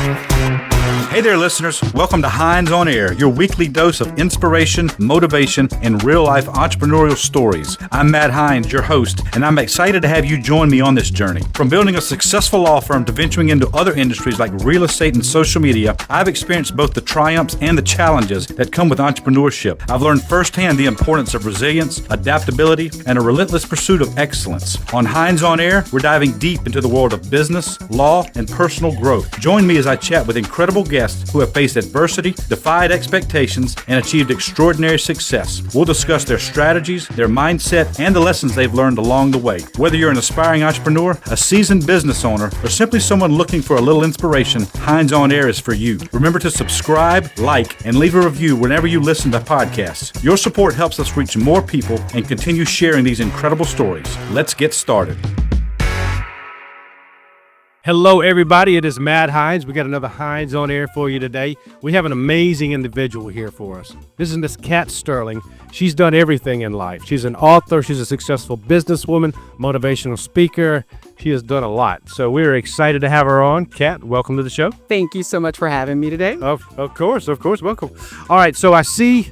Hey there, listeners. Welcome to Hines On Air, your weekly dose of inspiration, motivation, and real-life entrepreneurial stories. I'm Matt Hines, your host, and I'm excited to have you join me on this journey. From building a successful law firm to venturing into other industries like real estate and social media, I've experienced both the triumphs and the challenges that come with entrepreneurship. I've learned firsthand the importance of resilience, adaptability, and a relentless pursuit of excellence. On Hines On Air, we're diving deep into the world of business, law, and personal growth. Join me as I chat with incredible guests who have faced adversity, defied expectations, and achieved extraordinary success. We'll discuss their strategies, their mindset, and the lessons they've learned along the way. Whether you're an aspiring entrepreneur, a seasoned business owner, or simply someone looking for a little inspiration, Hines On Air is for you. Remember to subscribe, like, and leave a review whenever you listen to podcasts. Your support helps us reach more people and continue sharing these incredible stories. Let's get started. Hello, everybody. It is Matt Hines. We got another Hines On Air for you today. We have an amazing individual here for us. This is Miss Kat Sterling. She's done everything in life. She's an author. She's a successful businesswoman, motivational speaker. She has done a lot. So we're excited to have her on. Kat, welcome to the show. Thank you so much for having me today. Of course. Welcome. All right. So I see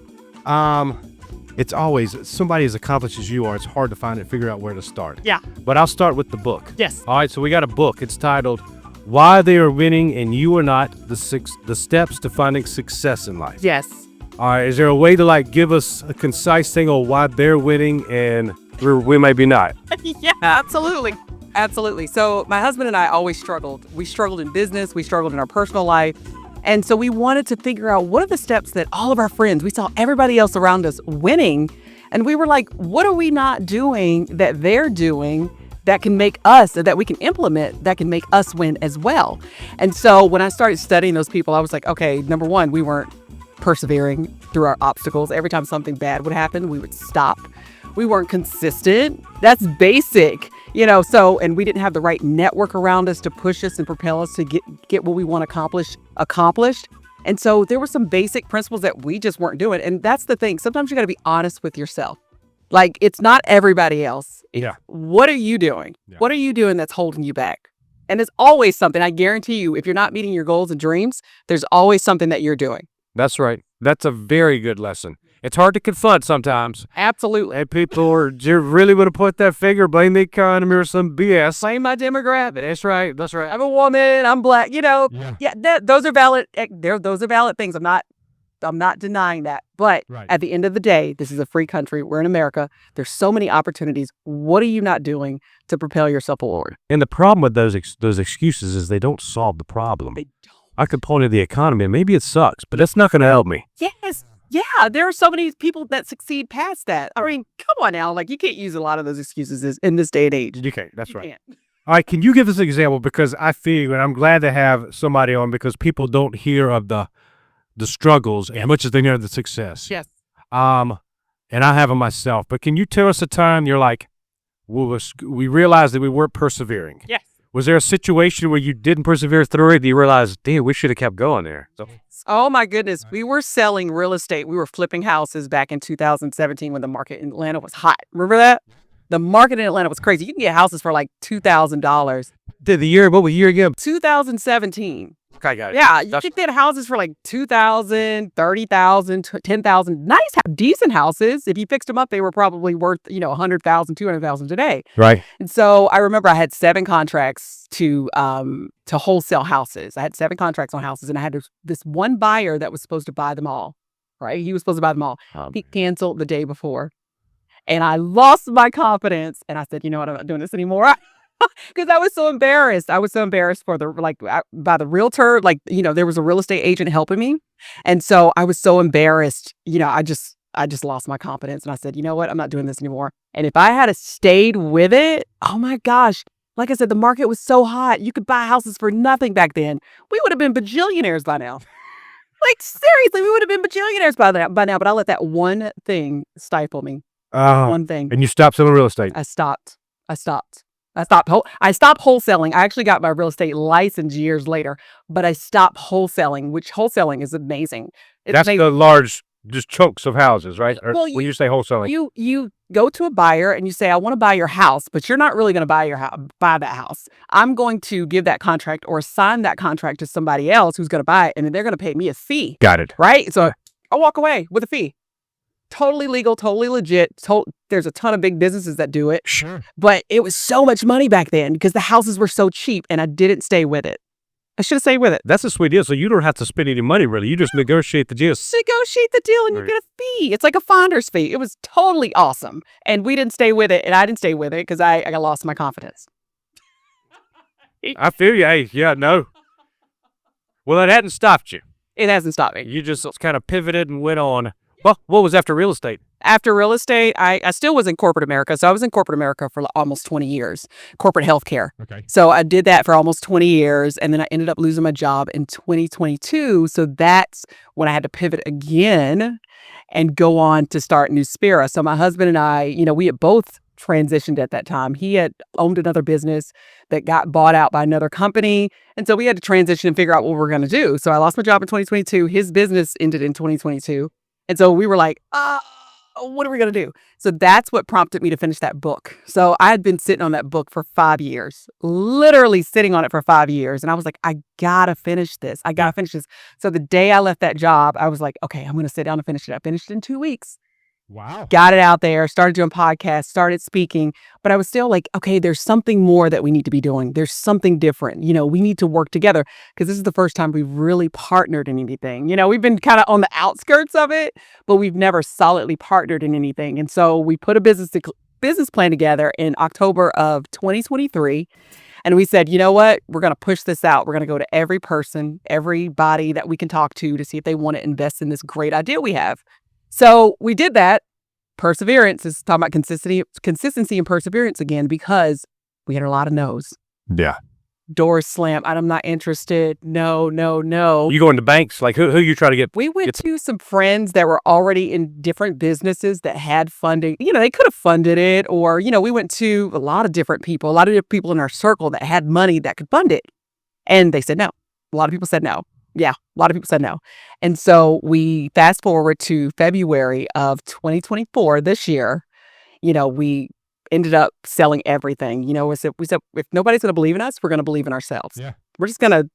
it's always somebody as accomplished as you are. It's hard to find and figure out where to start. Yeah. But I'll start with the book. Yes. All right. So we got a book. It's titled Why They Are Winning and You Are Not, the Steps to Finding Success in Life. Yes. All right. Is there a way to give us a concise thing on why they're winning and we maybe not? Yeah, absolutely. Absolutely. So my husband and I always struggled. We struggled in business. We struggled in our personal life. And so we wanted to figure out what are the steps that all of our friends, we saw everybody else around us winning. And we were like, what are we not doing that they're doing that can make us, that we can implement, that can make us win as well? And so when I started studying those people, I was like, okay, number one, we weren't persevering through our obstacles. Every time something bad would happen, we would stop. We weren't consistent. That's basic, and we didn't have the right network around us to push us and propel us to get what we want accomplished. And so there were some basic principles that we just weren't doing. And that's the thing. Sometimes you got to be honest with yourself. Like, it's not everybody else. Yeah. What are you doing? Yeah. What are you doing that's holding you back? And it's always something. I guarantee you, if you're not meeting your goals and dreams, there's always something that you're doing. That's right. That's a very good lesson. It's hard to confront sometimes. Absolutely. And people are really going to point that finger, blame the economy or some BS. Blame my demographic. That's right. I'm a woman. I'm black. Those are valid. Those are valid things. I'm not denying that. But At the end of the day, this is a free country. We're in America. There's so many opportunities. What are you not doing to propel yourself forward? And the problem with those excuses is they don't solve the problem. They don't. I could point to the economy, and maybe it sucks, but that's not going to help me. Yes. Yeah, there are so many people that succeed past that. I mean, come on now. You can't use a lot of those excuses in this day and age. You can't. That's right. All right, can you give us an example? Because I feel, and I'm glad to have somebody on because people don't hear of the struggles as much as they hear of the success. Yes. And I have them myself. But can you tell us a time you're like, we realized that we weren't persevering? Yes. Was there a situation where you didn't persevere through it and you realized, damn, we should have kept going there? Oh, my goodness. We were selling real estate. We were flipping houses back in 2017 when the market in Atlanta was hot. Remember that? The market in Atlanta was crazy. You can get houses for like $2,000. What was the year again? 2017. Okay, got it. Yeah, you could get houses for like $2,000, $30,000, $10,000. Nice, decent houses. If you fixed them up, they were probably worth, $100,000, $200,000 today. Right. And so I remember I had 7 contracts to wholesale houses. I had 7 contracts on houses, and I had this one buyer that was supposed to buy them all. Right? He was supposed to buy them all. He canceled the day before, and I lost my confidence. And I said, you know what? I'm not doing this anymore. Because I was so embarrassed. I was so embarrassed by the realtor. There was a real estate agent helping me. And so I was so embarrassed. I just lost my confidence. And I said, you know what? I'm not doing this anymore. And if I had stayed with it, oh my gosh. Like I said, the market was so hot. You could buy houses for nothing back then. We would have been bajillionaires by now. Seriously, we would have been bajillionaires by now. But I let that one thing stifle me. One thing. And you stopped selling real estate. I stopped. I stopped wholesaling. I actually got my real estate license years later, but I stopped wholesaling, which wholesaling is amazing. That's the large just chunks of houses, right? Or Well, when you say wholesaling. You go to a buyer and you say, I want to buy your house, but you're not really going to buy that house. I'm going to give that contract or assign that contract to somebody else who's going to buy it, and then they're going to pay me a fee. Got it. Right? So I walk away with a fee. Totally legal, totally legit. There's a ton of big businesses that do it. Sure. But it was so much money back then because the houses were so cheap, and I didn't stay with it. I should have stayed with it. That's a sweet deal. So you don't have to spend any money, really. You just negotiate the deal. Negotiate the deal and you get a fee. It's like a finder's fee. It was totally awesome. And we didn't stay with it, and I didn't stay with it because I lost my confidence. I feel you. Hey, yeah, no. Well, it hadn't stopped you. It hasn't stopped me. You just kind of pivoted and went on. Well, what was after real estate? After real estate, I still was in corporate America. So I was in corporate America for almost 20 years, corporate healthcare. Okay. So I did that for almost 20 years. And then I ended up losing my job in 2022. So that's when I had to pivot again and go on to start Newspira. So my husband and I, we had both transitioned at that time. He had owned another business that got bought out by another company. And so we had to transition and figure out what we were going to do. So I lost my job in 2022. His business ended in 2022. And so we were like, what are we going to do? So that's what prompted me to finish that book. So I had been sitting on that book for 5 years, literally sitting on it for 5 years. And I was like, I got to finish this. I got to finish this. So the day I left that job, I was like, okay, I'm going to sit down and finish it. I finished it in 2 weeks. Wow. Got it out there, started doing podcasts, started speaking. But I was still like, okay, there's something more that we need to be doing. There's something different. We need to work together because this is the first time we've really partnered in anything. We've been kind of on the outskirts of it, but we've never solidly partnered in anything. And so we put a business plan together in October of 2023. And we said, you know what? We're going to push this out. We're going to go to every person, everybody that we can talk to see if they want to invest in this great idea we have. So we did that. Perseverance is talking about consistency and perseverance again, because we had a lot of no's. Yeah. Doors slammed. I'm not interested. No. You going to banks? Like who you try to get? We went to some friends that were already in different businesses that had funding. They could have funded it, or, we went to a lot of different people in our circle that had money that could fund it. And they said no. A lot of people said no. Yeah, a lot of people said no. And so we fast forward to February of 2024 this year. We ended up selling everything. We said if nobody's going to believe in us, we're going to believe in ourselves. Yeah. We're just going to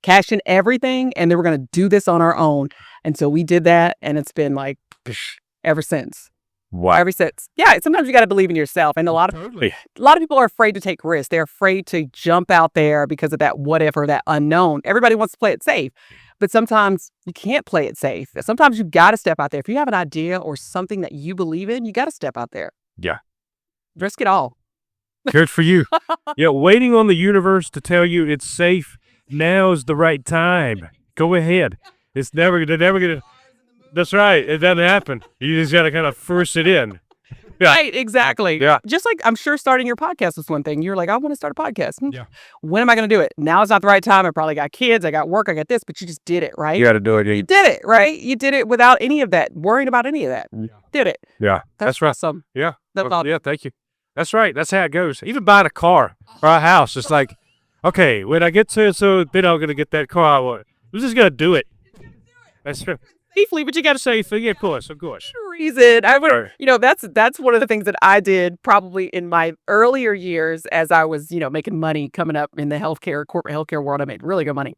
cash in everything, and then we're going to do this on our own. And so we did that, and it's been like ever since. Wow. Ever since. Yeah, sometimes you got to believe in yourself. And a lot of people are afraid to take risks. They're afraid to jump out there because of that what if or that unknown. Everybody wants to play it safe, but sometimes you can't play it safe. Sometimes you got to step out there. If you have an idea or something that you believe in, you got to step out there. Yeah. Risk it all. Good for you. Yeah, waiting on the universe to tell you it's safe. Now's the right time. Go ahead. They're never gonna. That's right. It doesn't happen. You just got to kind of force it in. Yeah. Right, exactly. Yeah. Just like I'm sure starting your podcast was one thing. You're like, I want to start a podcast. Yeah. When am I going to do it? Now is not the right time. I probably got kids. I got work. I got this, but you just did it, right? You got to do it. You did it, right? You did it without any of that, worrying about any of that. Yeah. Did it. Yeah. That's right. Awesome. Yeah. That's awesome. Yeah. Thank you. That's right. That's how it goes. Even buying a car or a house, it's like, okay, when I get to it, so then I'm going to get that car I want. I'm just going to do it. That's true. Safely, But you got to say, yeah, of course. Reason. I would, that's one of the things that I did probably in my earlier years as I was, making money coming up in the corporate healthcare world. I made really good money.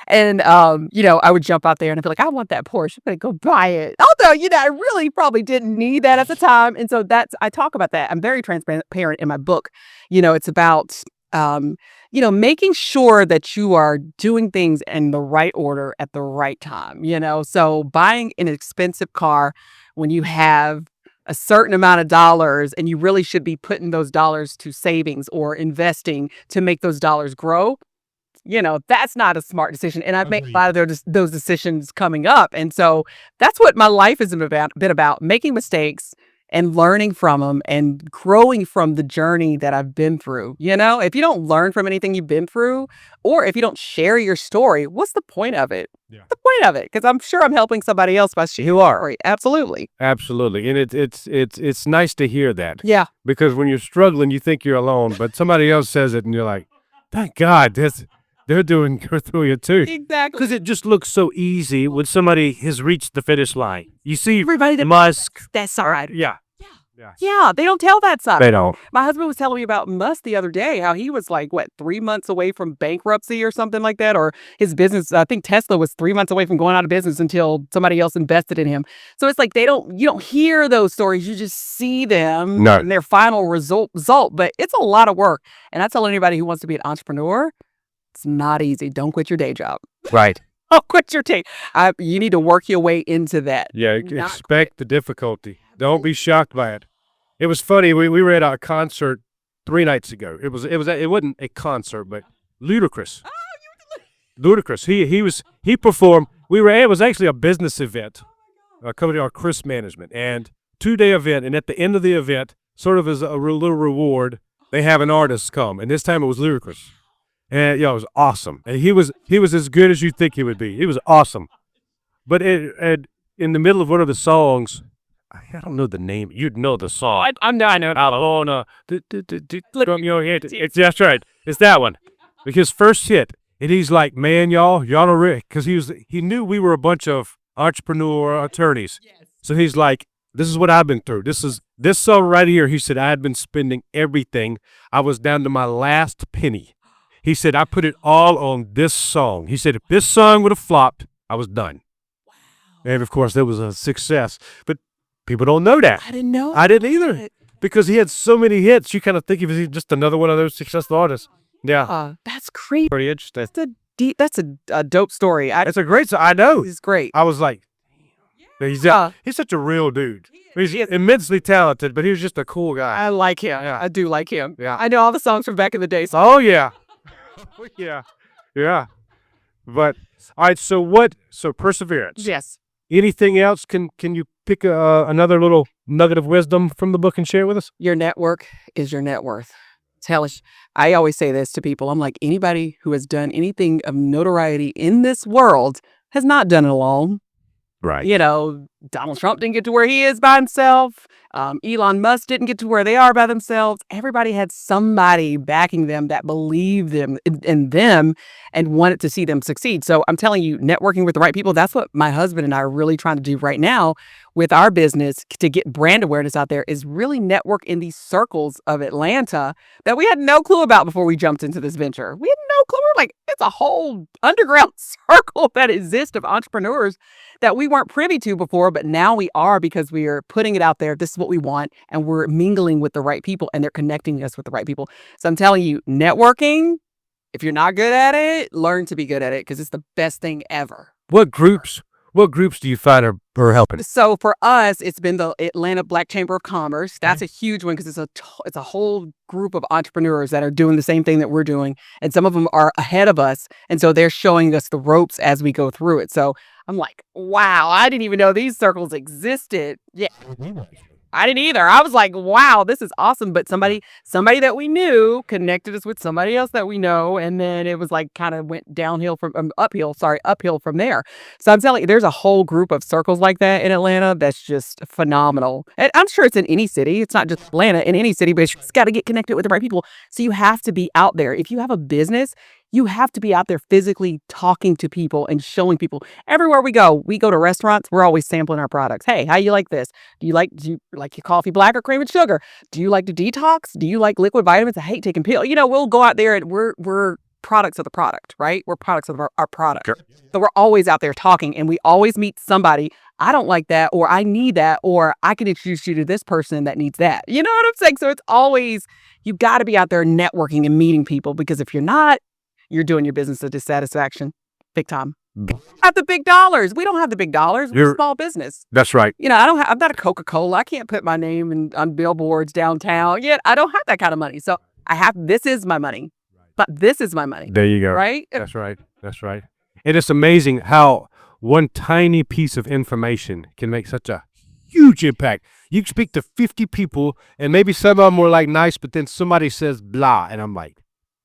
And, I would jump out there and I'd be like, I want that Porsche. I'm going to go buy it. Although, I really probably didn't need that at the time. And so I talk about that. I'm very transparent in my book. It's about, making sure that you are doing things in the right order at the right time, so buying an expensive car when you have a certain amount of dollars and you really should be putting those dollars to savings or investing to make those dollars grow. That's not a smart decision. And I've made a lot of those decisions coming up. And so that's what my life has been about, making mistakes and learning from them and growing from the journey that I've been through. If you don't learn from anything you've been through, or if you don't share your story, what's the point of it? Yeah. What's the point of it? Because I'm sure I'm helping somebody else by sharing your story. Absolutely. Absolutely. And it's nice to hear that. Yeah. Because when you're struggling, you think you're alone, but somebody else says it and you're like, thank God, they're doing it too. Exactly. Because it just looks so easy when somebody has reached the finish line. You see Everybody that Musk. that's all right. Yeah. Yeah, they don't tell that side. They don't. My husband was telling me about Musk the other day, how he was like, 3 months away from bankruptcy or something like that, or his business. I think Tesla was 3 months away from going out of business until somebody else invested in him. So it's like you don't hear those stories, you just see them and their final result. But it's a lot of work. And I tell anybody who wants to be an entrepreneur, it's not easy. Don't quit your day job. Right. Don't quit your day. You need to work your way into that. Yeah, expect the difficulty. Don't be shocked by it. It was funny. We were at a concert 3 nights ago. It wasn't a concert, but Ludacris. Ludacris. He performed. It was actually a business event, a company called Chris Management, and 2-day event. And at the end of the event, sort of as a little reward, they have an artist come, and this time it was Ludacris. And it was awesome. And he was as good as you think he would be. He was awesome. But in the middle of one of the songs, I don't know the name. You'd know the song. I know. Alona. From your head. That's right. It's that one. His first hit, and he's like, "Man, y'all are rich," because he knew we were a bunch of entrepreneur attorneys. Yes. So he's like, "This is what I've been through. This song right here." He said, "I had been spending everything. I was down to my last penny." He said, "I put it all on this song." He said, "If this song would have flopped, I was done." Wow. And of course, that was a success, but people don't know that. I didn't know. I didn't either. Because he had so many hits, you kind of think of him as just another one of those successful artists. Yeah. That's crazy. Pretty interesting. That's a dope story. It's a great song. I know. It's great. I was like, he's such a real dude. He's immensely talented, but he was just a cool guy. I like him. Yeah. I do like him. Yeah. I know all the songs from back in the day. So. Oh, yeah. Yeah. But, all right, so perseverance. Yes. Anything else? Can you pick another little nugget of wisdom from the book and share it with us? Your network is your net worth. I always say this to people. I'm like, anybody who has done anything of notoriety in this world has not done it alone. Right. Donald Trump didn't get to where he is by himself. Elon Musk didn't get to where they are by themselves. Everybody had somebody backing them that believed in them and wanted to see them succeed. So I'm telling you, networking with the right people, that's what my husband and I are really trying to do right now with our business to get brand awareness out there, is really network in these circles of Atlanta that we had no clue about before we jumped into this venture. We had no clue. We're like, it's a whole underground circle that exists of entrepreneurs that we weren't privy to before, but now we are, because we are putting it out there. This is what we want, and we're mingling with the right people, and they're connecting us with the right people. So I'm telling you, networking, if you're not good at it, learn to be good at it, because it's the best thing ever. What groups do you find are helping? So for us, it's been the Atlanta Black Chamber of Commerce. That's a huge one, because it's a whole group of entrepreneurs that are doing the same thing that we're doing. And some of them are ahead of us. And so they're showing us the ropes as we go through it. So I'm like, wow, I didn't even know these circles existed. Yeah. I didn't either. I was like, wow, this is awesome. But somebody that we knew connected us with somebody else that we know. And then it was like kind of went uphill from there. So I'm telling you, there's a whole group of circles like that in Atlanta that's just phenomenal. And I'm sure it's in any city. It's not just Atlanta, in any city, but you just got to get connected with the right people. So you have to be out there. If you have a business, you have to be out there physically talking to people and showing people. Everywhere we go to restaurants, we're always sampling our products. Hey, how you like this? Do you like your coffee black or cream and sugar? Do you like to detox? Do you like liquid vitamins? I hate taking pills. We'll go out there and we're products of the product, right? We're products of our product. Sure. So we're always out there talking, and we always meet somebody. I don't like that, or I need that, or I can introduce you to this person that needs that. You know what I'm saying? So it's always, you got to be out there networking and meeting people, because if you're not, you're doing your business a dissatisfaction, big time. Have the big dollars. We don't have the big dollars. We're a small business. That's right. I'm not a Coca-Cola. I can't put my name on billboards downtown yet. I don't have that kind of money. So this is my money. But this is my money. There you go. Right? That's right. And it's amazing how one tiny piece of information can make such a huge impact. You can speak to 50 people, and maybe some of them were like nice, but then somebody says blah, and I'm like,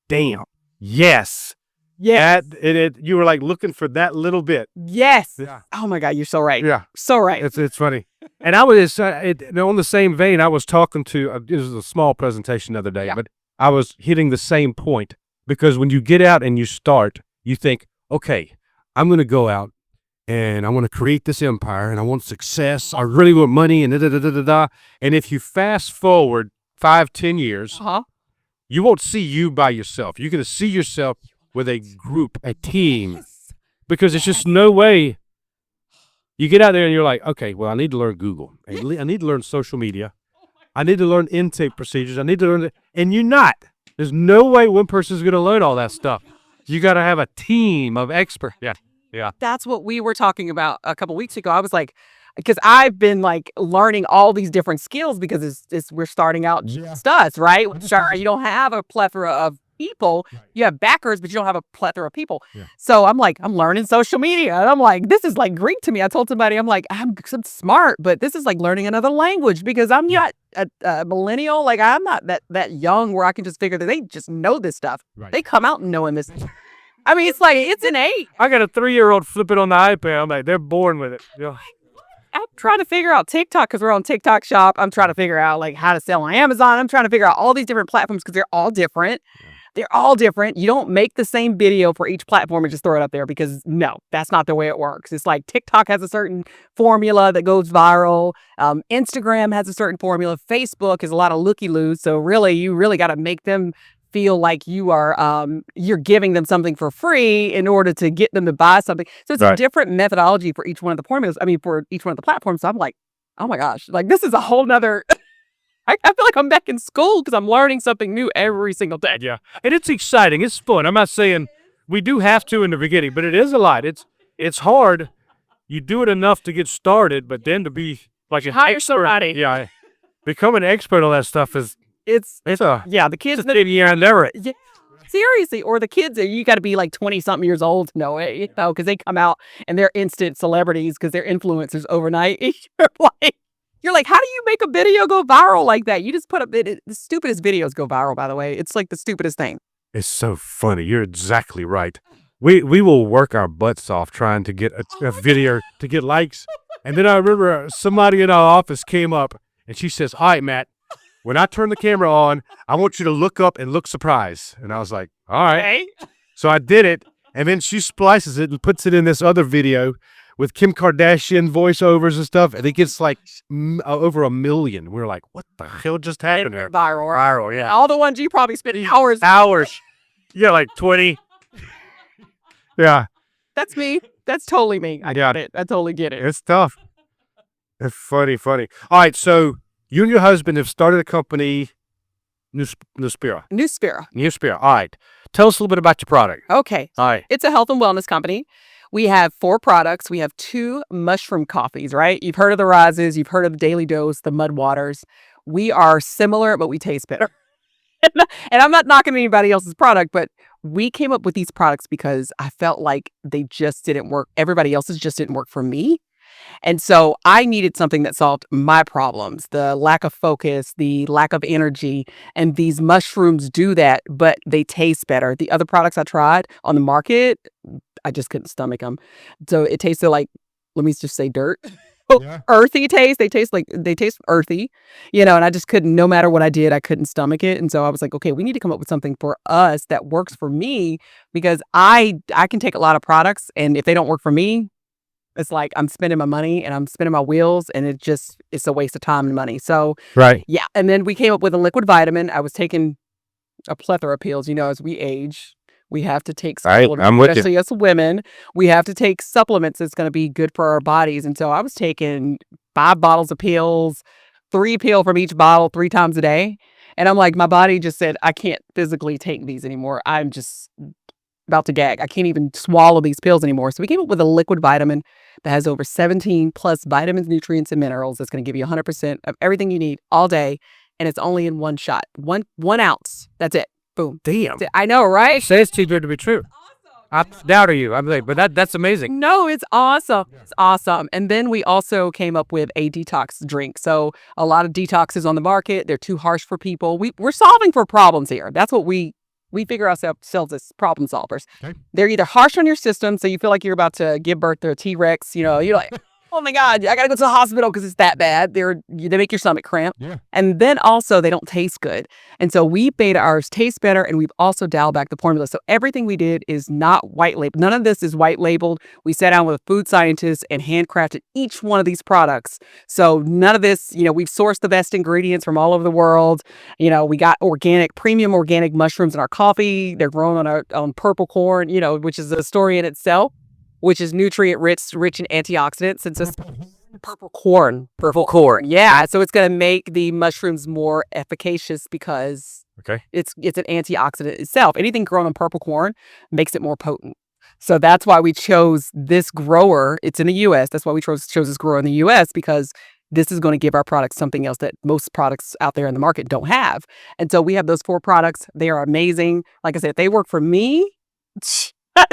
damn. Yes. Yes. You were like looking for that little bit. Yes. Yeah. Oh my God, you're so right. Yeah. So right. It's funny. And I was on the same vein. I was talking to. It was a small presentation the other day, but I was hitting the same point. Because when you get out and you start, you think, okay, I'm going to go out and I want to create this empire and I want success. I really want money and da-da-da-da-da. And if you fast forward 5-10 years, you won't see you by yourself. You're going to see yourself with a group, a team, because it's just no way. You get out there and you're like, okay, well, I need to learn Google. I need to learn social media. I need to learn intake procedures. I need to learn it. And you're not. There's no way one person's going to learn all that stuff. You got to have a team of experts. Yeah. That's what we were talking about a couple weeks ago. I was like, because I've been like learning all these different skills because we're starting out just us, right? You don't have a plethora of people. You have backers, but you don't have a plethora of people. So I'm like, I'm learning social media. And I'm like, this is like Greek to me. I told somebody, I'm like, I'm smart, but this is like learning another language because I'm not a millennial. Like I'm not that young where I can just figure that they just know this stuff. They come out knowing this. I mean, it's like, it's innate. I got a 3-year-old flipping on the iPad. I'm like, they're born with it. I'm trying to figure out TikTok because we're on TikTok Shop. I'm trying to figure out like how to sell on Amazon. I'm trying to figure out all these different platforms because they're all different. They're all different. You don't make the same video for each platform and just throw it up there because no, that's not the way it works. It's like TikTok has a certain formula that goes viral. Instagram has a certain formula. Facebook is a lot of looky-loos. So really, you really got to make them feel like you are you're giving them something for free in order to get them to buy something. So it's a different methodology for each one of the formulas. I mean, for each one of the platforms. So I'm like, oh my gosh, like this is a whole nother. I feel like I'm back in school because I'm learning something new every single day. Yeah, and it's exciting. It's fun. I'm not saying we do have to in the beginning, but it is a lot. It's hard. You do it enough to get started, but then to be like an hire expert, somebody. become an expert on that stuff is the kids seriously, or the kids you got to be like 20-something years old to know it, because they come out and they're instant celebrities because they're influencers overnight. You're like, how do you make a video go viral like that? You just put up the stupidest videos go viral, by the way. It's like the stupidest thing. It's so funny. You're exactly right. We will work our butts off trying to get a video to get likes. And then I remember somebody in our office came up and she says, all right, Matt, when I turn the camera on, I want you to look up and look surprised. And I was like, all right. Okay. So I did it. And then she splices it and puts it in this other video with Kim Kardashian voiceovers and stuff, and it gets like over 1 million. We're like, what the hell just happened there? Viral, yeah. All the ones you probably spent hours. Yeah, like 20. Yeah. That's me. That's totally me. I got it. I totally get it. It's tough. It's funny. All right, so you and your husband have started a company, Nuspera. All right. Tell us a little bit about your product. Okay. All right. It's a health and wellness company. We have 4 products. We have 2 mushroom coffees, right? You've heard of the Rises. You've heard of the Daily Dose, the Mud Waters. We are similar, but we taste better. And I'm not knocking anybody else's product, but we came up with these products because I felt like they just didn't work. Everybody else's just didn't work for me. And so I needed something that solved my problems, the lack of focus, the lack of energy. And these mushrooms do that, but they taste better. The other products I tried on the market, I just couldn't stomach them. So it tasted like, let me just say dirt. Earthy taste. They taste earthy, and I just couldn't, no matter what I did, I couldn't stomach it. And so I was like, okay, we need to come up with something for us that works for me, because I can take a lot of products, and if they don't work for me, it's like I'm spending my money and I'm spinning my wheels, and it's a waste of time and money. So, yeah. And then we came up with a liquid vitamin. I was taking a plethora of pills, as we age. We have to take supplements, especially as women. We have to take supplements that's going to be good for our bodies. And so I was taking 5 bottles of pills, 3 pills from each bottle 3 times a day. And I'm like, my body just said, I can't physically take these anymore. I'm just about to gag. I can't even swallow these pills anymore. So we came up with a liquid vitamin that has over 17 plus vitamins, nutrients, and minerals. That's going to give you 100% of everything you need all day. And it's only in 1 shot, 1 ounce. That's it. Boom. Damn. I know, right? Says too good to be true. I doubt you. I'm like, but that's amazing. No, it's awesome. It's awesome. And then we also came up with a detox drink. So a lot of detoxes on the market. They're too harsh for people. We're solving for problems here. That's what we figure ourselves as problem solvers. Okay. They're either harsh on your system, so you feel like you're about to give birth to a T-Rex. You're like, oh my God, I gotta go to the hospital because it's that bad. They make your stomach cramp. Yeah. And then also they don't taste good. And so we made ours taste better, and we've also dialed back the formula. So everything we did is not white label. None of this is white labeled. We sat down with a food scientist and handcrafted each one of these products. So none of this, we've sourced the best ingredients from all over the world. We got premium organic mushrooms in our coffee. They're grown on purple corn, which is a story in itself, which is nutrient rich in antioxidants. And so purple corn. Yeah. So it's going to make the mushrooms more efficacious because it's an antioxidant itself. Anything grown on purple corn makes it more potent. So that's why we chose this grower. It's in the U.S. That's why we chose this grower in the U.S. because this is going to give our products something else that most products out there in the market don't have. And so we have those 4 products. They are amazing. Like I said, if they work for me,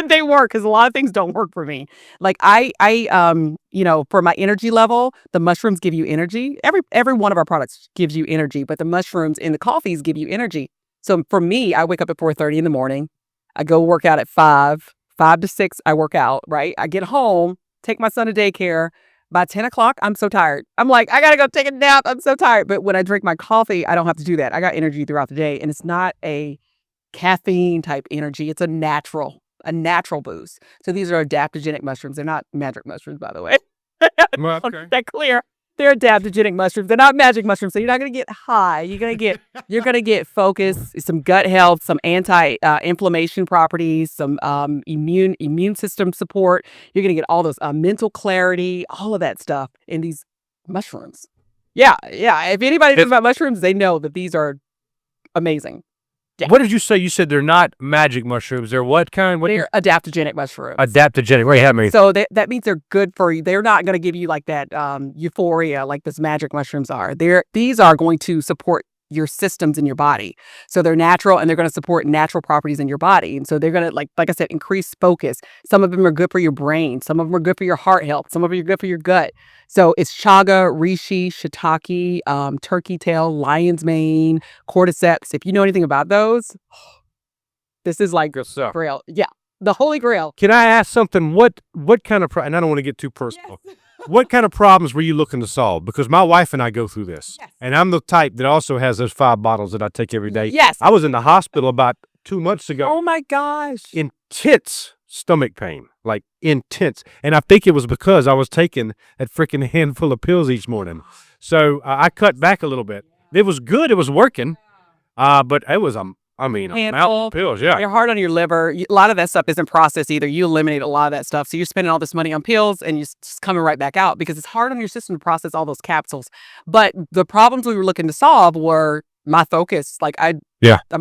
they work, because a lot of things don't work for me. Like for my energy level, the mushrooms give you energy. Every one of our products gives you energy, but the mushrooms in the coffees give you energy. So for me, I wake up at 4:30 in the morning. I go work out at 5 to 6. I work out, right? I get home, take my son to daycare. By 10 o'clock, I'm so tired. I'm like, I gotta go take a nap. I'm so tired. But when I drink my coffee, I don't have to do that. I got energy throughout the day, and it's not a caffeine type energy. It's a natural boost. So these are adaptogenic mushrooms. They're not magic mushrooms, by the way. Well, okay. That clear. They're adaptogenic mushrooms. They're not magic mushrooms. So you're not going to get high. You're going to get focus, some gut health, some anti-inflammation properties, some immune system support. You're going to get all those mental clarity, all of that stuff in these mushrooms. Yeah. If anybody knows about mushrooms, they know that these are amazing. Yeah. What did you say? You said they're not magic mushrooms. They're what kind? They're adaptogenic mushrooms. Adaptogenic. Wait, help me. So that means they're good for you. They're not going to give you like that euphoria like this magic mushrooms are. These are going to support your systems in your body. So they're natural, and they're going to support natural properties in your body. And so they're going to, like I said, increase focus. Some of them are good for your brain. Some of them are good for your heart health. Some of them are good for your gut. So it's chaga, reishi, shiitake, turkey tail, lion's mane, cordyceps. If you know anything about those, this is like good stuff. Grail. Yeah. The holy grail. Can I ask something? What kind of and I don't want to get too personal. Yes. What kind of problems were you looking to solve? Because my wife and I go through this. Yes. And I'm the type that also has those 5 bottles that I take every day. Yes. I was in the hospital about 2 months ago. Oh my gosh. Intense stomach pain, like intense. And I think it was because I was taking that freaking handful of pills each morning. So I cut back a little bit. It was good. It was working. But it was a mountain of pills, yeah. You're hard on your liver. A lot of that stuff isn't processed either. You eliminate a lot of that stuff. So you're spending all this money on pills, and you're just coming right back out because it's hard on your system to process all those capsules. But the problems we were looking to solve were my focus. Like I'm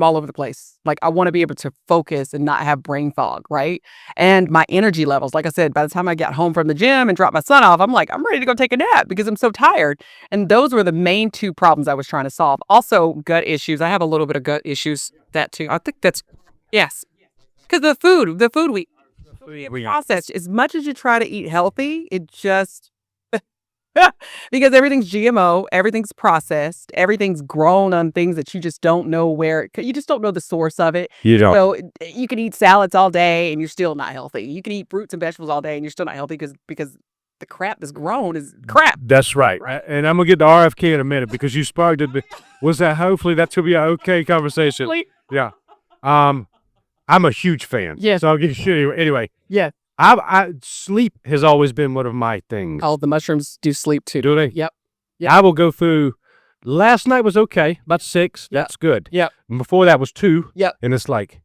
all over the place. Like I want to be able to focus and not have brain fog, right? And my energy levels. Like I said, by the time I got home from the gym and dropped my son off, I'm like, I'm ready to go take a nap because I'm so tired. And those were the main 2 problems I was trying to solve. Also, gut issues. I have a little bit of gut issues, that too. I think that's, yes. Because the food we process, as much as you try to eat healthy, it just, because everything's GMO, everything's processed, everything's grown on things that you just don't know you just don't know the source of it. You don't. So you can eat salads all day and you're still not healthy. You can eat fruits and vegetables all day and you're still not healthy because the crap that's grown is crap. That's right. And I'm going to get to RFK in a minute because you sparked it. Hopefully that's going to be an okay conversation. Yeah. I'm a huge fan. Yes. So I'll get you anyway. Yeah. Sleep has always been one of my things. Oh, the mushrooms do sleep too. Do they? Yep. I will go through. Last night was okay, about 6. Yep. That's good. Yep. And before that was 2. Yep. And it's like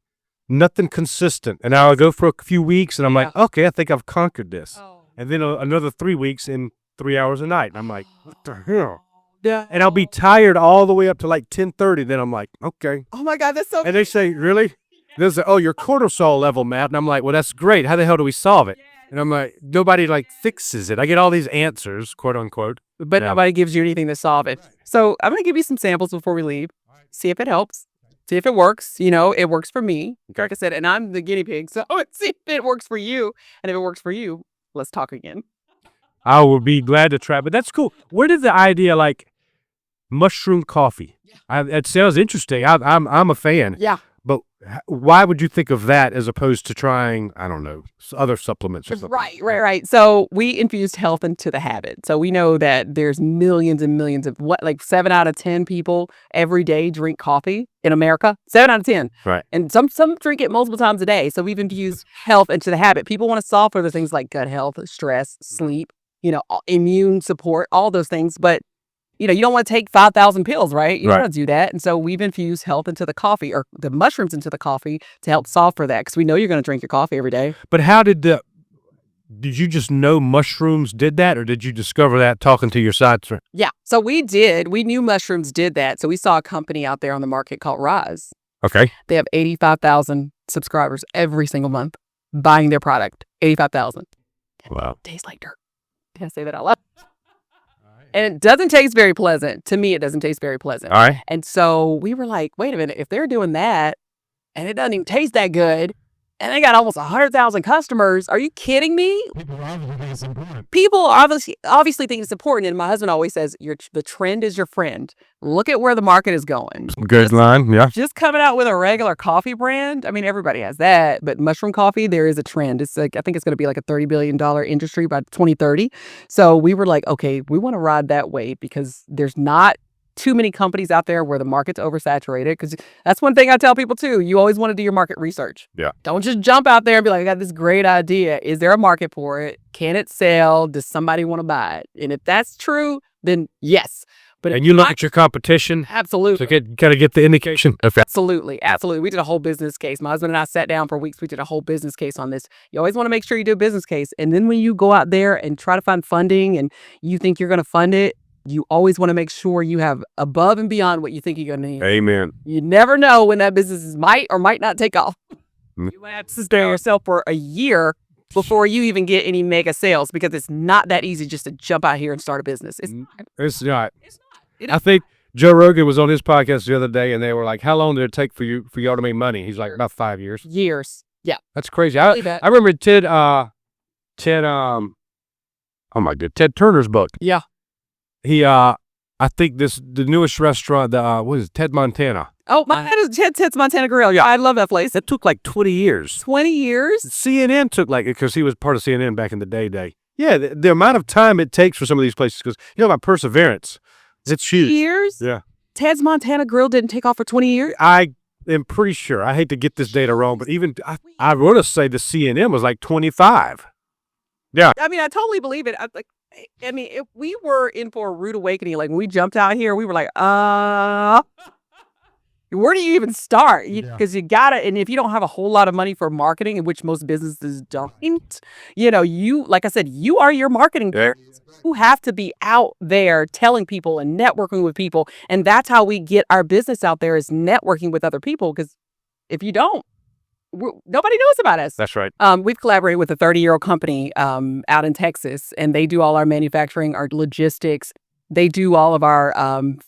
nothing consistent. And I'll go for a few weeks, and I'm like, okay, I think I've conquered this. Oh. And then another 3 weeks in 3 hours a night. And I'm like, what the hell? Yeah. And I'll be tired all the way up to like 10:30. Then I'm like, okay. Oh my God, that's so. And they say, really? They say, oh, your cortisol level, Matt. And I'm like, well, that's great. How the hell do we solve it? And I'm like, nobody fixes it. I get all these answers, quote unquote. But nobody gives you anything to solve it. So I'm going to give you some samples before we leave. See if it helps. See if it works. It works for me. Like I said, and I'm the guinea pig. So see if it works for you. And if it works for you, let's talk again. I will be glad to try. But that's cool. Where did the idea mushroom coffee? It sounds interesting. I'm a fan. Yeah. But Why would you think of that as opposed to trying, I don't know, other supplements or something? Right. So we infused health into the habit. So we know that there's millions and millions of like 7 out of 10 people every day drink coffee in America. 7 out of 10. Right. And some drink it multiple times a day. So we've infused health into the habit. People want to solve for the things like gut health, stress, sleep, immune support, all those things. But you don't want to take 5,000 pills, right? You don't want to do that. And so we've infused health into the coffee or the mushrooms into the coffee to help solve for that because we know you're going to drink your coffee every day. But how did you just know mushrooms did that, or did you discover that talking to your side friend? Yeah. So we did. We knew mushrooms did that. So we saw a company out there on the market called Rise. Okay. They have 85,000 subscribers every single month buying their product. 85,000. Wow. Tastes like dirt. Did I say that out loud? And it doesn't taste very pleasant. To me, it doesn't taste very pleasant. All right. And so we were like, wait a minute, if they're doing that and it doesn't even taste that good, and they got almost 100,000 customers, are you kidding me? People obviously think it's important. People obviously think it's important. And my husband always says, the trend is your friend. Look at where the market is going. Good line, yeah. Just coming out with a regular coffee brand. I mean, everybody has that, but mushroom coffee, there is a trend. It's like, I think it's going to be like a $30 billion industry by 2030. So we were like, okay, we want to ride that wave because there's not too many companies out there where the market's oversaturated. Because that's one thing I tell people too. You always want to do your market research. Yeah. Don't just jump out there and be like, I got this great idea. Is there a market for it? Can it sell? Does somebody want to buy it? And if that's true, then yes. And you look at your competition. Absolutely. To kind of get the indication of that. Absolutely. We did a whole business case. My husband and I sat down for weeks. We did a whole business case on this. You always want to make sure you do a business case. And then when you go out there and try to find funding and you think you're going to fund it, you always want to make sure you have above and beyond what you think you're going to need. Amen. You never know when that business might or might not take off. You might have to sustain yourself for a year before you even get any mega sales because it's not that easy just to jump out here and start a business. It's not. I think Joe Rogan was on his podcast the other day, and they were like, "How long did it take for y'all to make money?" He's like, "About 5 years." Years, yeah. That's crazy. I remember Ted. Oh my god, Ted Turner's book. Yeah. He, I think the newest restaurant, what is it, Ted Montana? Oh, Ted's Montana Grill. Yeah, I love that place. It took like 20 years. 20 years? CNN took because he was part of CNN back in the day. Yeah, the amount of time it takes for some of these places, because about perseverance. It's huge. Years? Yeah. Ted's Montana Grill didn't take off for 20 years? I am pretty sure. I hate to get this data wrong, but even I want to say the CNN was like 25. Yeah. I mean, I totally believe it. If we were in for a rude awakening, like when we jumped out here, we were like, where do you even start? Because you gotta, and if you don't have a whole lot of money for marketing, in which most businesses don't, like I said, you are your marketing. Yeah. You have to be out there telling people and networking with people. And that's how we get our business out there, is networking with other people. Because if you don't, nobody knows about us. That's right. We've collaborated with a 30-year-old company out in Texas, and they do all our manufacturing, our logistics. They do all of our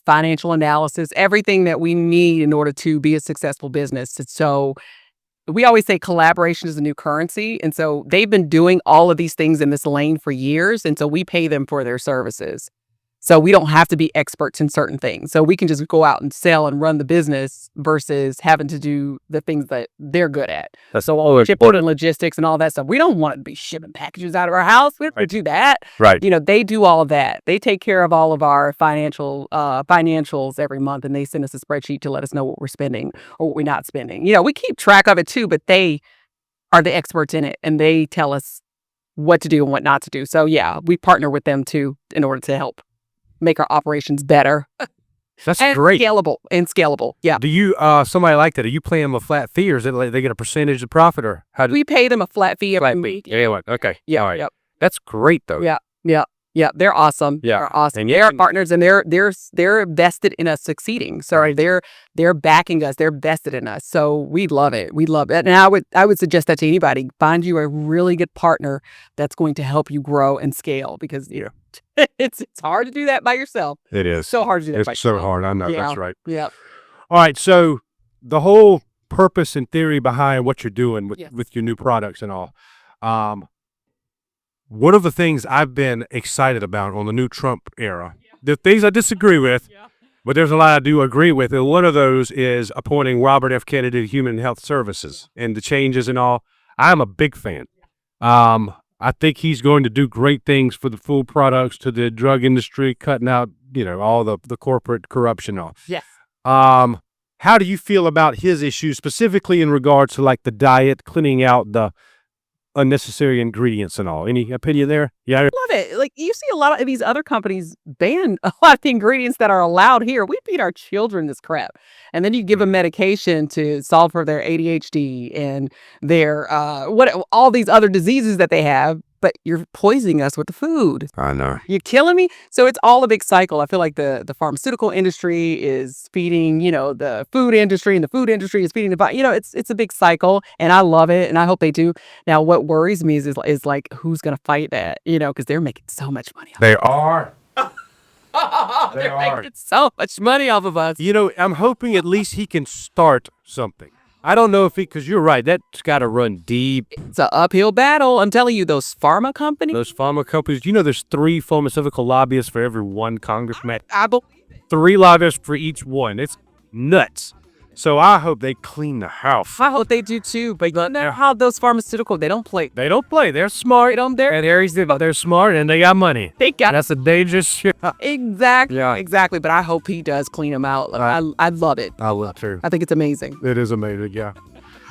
financial analysis, everything that we need in order to be a successful business. So we always say collaboration is the new currency. And so they've been doing all of these things in this lane for years. And so we pay them for their services. So we don't have to be experts in certain things. So we can just go out and sell and run the business versus having to do the things that they're good at. So all the shipping and logistics and all that stuff. We don't want to be shipping packages out of our house. We don't do that. Right. They do all of that. They take care of all of our financials every month, and they send us a spreadsheet to let us know what we're spending or what we're not spending. We keep track of it too, but they are the experts in it, and they tell us what to do and what not to do. So yeah, we partner with them too in order to help make our operations better. That's and great. Scalable. Yeah. Do you, somebody like that, are you paying them a flat fee, or is it like they get a percentage of profit, or how do we pay them a flat fee every week? Yeah. Okay. Yeah. All right. Yep. That's great though. Yeah. They're awesome. Yeah. They're awesome. And they're our partners, and they're vested in us succeeding. Sorry, they're backing us. They're vested in us. So we love it. And I would suggest that to anybody. Find you a really good partner that's going to help you grow and scale, because it's hard to do that by yourself. It is. So hard to do that by yourself. It's so hard. I know. Yeah. That's right. Yeah. All right. So the whole purpose and theory behind what you're doing with your new products and all. One of the things I've been excited about on the new Trump era, the things I disagree with, But there's a lot I do agree with, and one of those is appointing Robert F. Kennedy to Human Health Services and the changes and all. I'm a big fan. I think he's going to do great things for the food products, to the drug industry, cutting out, all the corporate corruption and all. Yes. How do you feel about his issues, specifically in regards to like the diet, cleaning out the unnecessary ingredients and all? Any opinion there? Yeah. Love it. Like, you see a lot of these other companies ban a lot of the ingredients that are allowed here. We feed our children this crap. And then you give them medication to solve for their ADHD and their all these other diseases that they have, but you're poisoning us with the food. I know. You're killing me. So it's all a big cycle. I feel like the pharmaceutical industry is feeding, the food industry, and the food industry is feeding the body. It's a big cycle, and I love it, and I hope they do. Now, what worries me is like, who's going to fight that, because they're making so much money off They are. They're making so much money off of us. I'm hoping at least he can start something. I don't know if because you're right, that's got to run deep. It's an uphill battle. I'm telling you, those pharma companies. Those pharma companies, there's 3 pharmaceutical lobbyists for every 1 congressman. I believe it. 3 lobbyists for each one. It's nuts. So I hope they clean the house. I hope they do too. But you know how those pharmaceutical, they don't play. They don't play. They're smart. They're smart and they got money. That's a dangerous shit. Exactly. Yeah. Exactly. But I hope he does clean them out. I love it. I love too. I think it's amazing. It is amazing, yeah.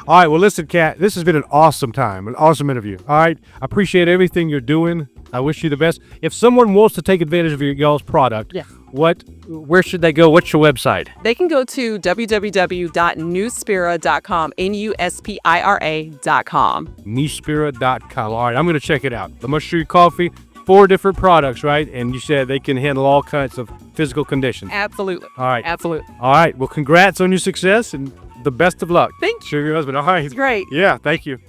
All right, well, listen, Kat, this has been an awesome time, an awesome interview. All right, I appreciate everything you're doing. I wish you the best. If someone wants to take advantage of y'all's product, where should they go? What's your website? They can go to www.nuspira.com, nuspira.com. Nuspira.com. All right, I'm going to check it out. The Mushroom Coffee, 4 different products, right? And you said they can handle all kinds of physical conditions. Absolutely. All right. Absolutely. All right, well, congrats on your success and the best of luck. Thank you. Sure, your husband. All right. It's great. Yeah, thank you.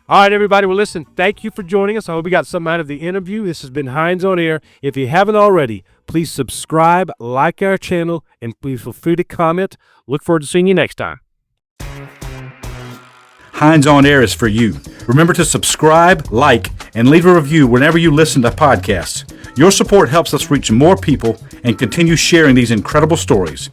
All right, everybody. Well, listen, thank you for joining us. I hope you got something out of the interview. This has been Hines On Air. If you haven't already, please subscribe, like our channel, and please feel free to comment. Look forward to seeing you next time. Hines On Air is for you. Remember to subscribe, like, and leave a review whenever you listen to podcasts. Your support helps us reach more people and continue sharing these incredible stories.